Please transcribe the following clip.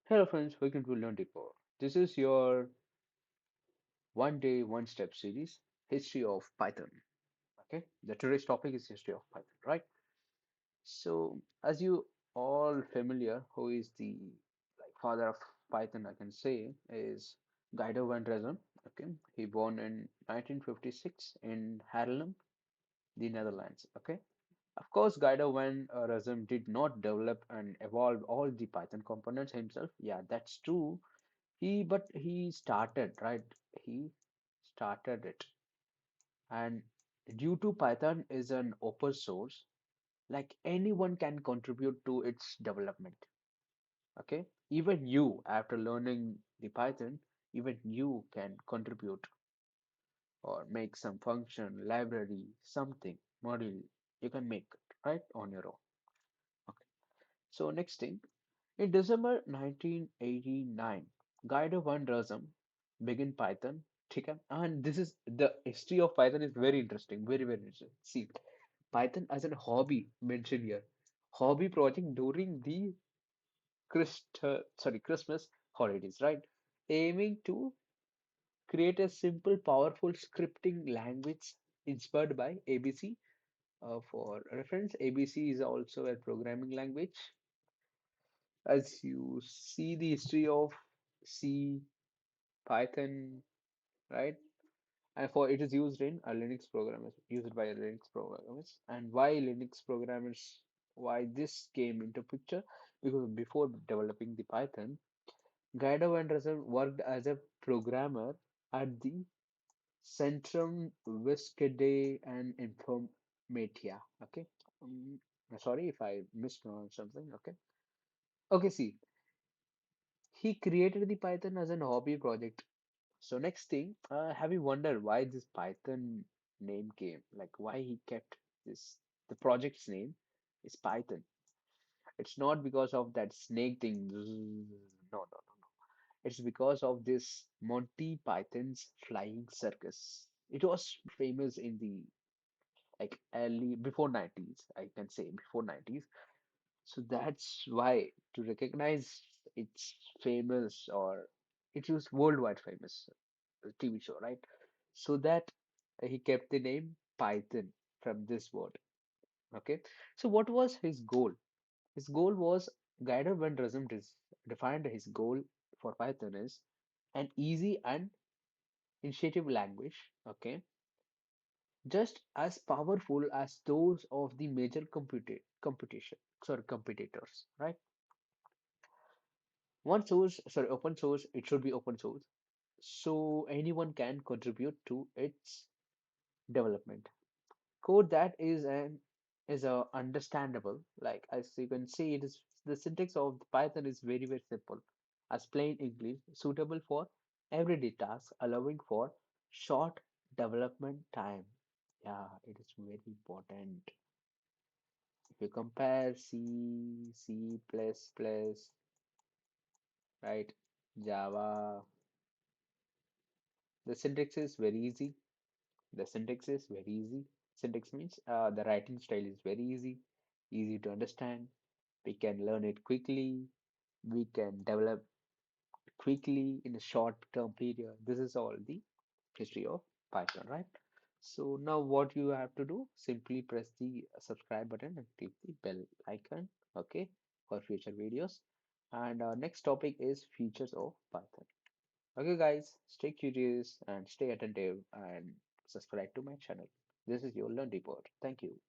Hello friends, welcome to Learn Deeper. This is your one day, one step series, History of Python. Okay, the today's topic is History of Python, right? So, as you all familiar, who is the father of Python, I can say, is Guido van Rossum. Okay, he born in 1956 in Haarlem, the Netherlands. Okay, of course, Guido van Rossum did not develop and evolve all the Python components himself. Yeah, that's true. He started, right? He started it. And due to Python is an open source, like anyone can contribute to its development. Okay? Even you, after learning the Python, even you can contribute or make some function, library, something, module. You can make it, right? On your own. Okay. So next thing, in December 1989, Guido van Rossum began Python. ठीक है? And this is the history of Python is very interesting, very interesting. See, Python as a hobby mentioned here, hobby project during the Christmas holidays, right? Aiming to create a simple, powerful scripting language inspired by ABC. For reference, ABC is also a programming language. As you see the history of C, Python, right? And for it is used in a Linux programmers, used by Linux programmers. And why Linux programmers? Why this came into picture? Because before developing the Python, Guido van Rossum worked as a programmer at the Centrum Viscae and Informatia. Okay, um, sorry if I mispronounced something. Okay, okay. See, he created the Python as an hobby project. So next thing, have you wondered why this Python name came? Like why he kept this, the project's name is Python. It's not because of that snake thing. No. It's because of this Monty Python's flying circus. It was famous in the like early before 90s, I can say before 90s. So that's why to recognize it's famous or it was worldwide famous TV show, right? So that he kept the name Python from this word. Okay. So what was his goal? His goal was Guido van Rossum defined his goal for Python is an easy and intuitive language. Okay. Just as powerful as those of the major competitors, right? One source, sorry, open source, it should be open source. So anyone can contribute to its development. Code that is understandable. Like as you can see, it is the syntax of Python is very simple, as plain English, suitable for everyday tasks, allowing for short development time. Yeah, it is very important. If you compare C, C++, right, Java, the syntax is very easy. The syntax is very easy. Syntax means the writing style is very easy, easy to understand. We can learn it quickly. We can develop quickly in a short term period. This is all the history of Python, right? So now what you have to do, simply press the subscribe button and click the bell icon, okay, for future videos. And our next topic is features of Python. Okay, guys, stay curious and stay attentive and subscribe to my channel. This is your Learn Report. Thank you.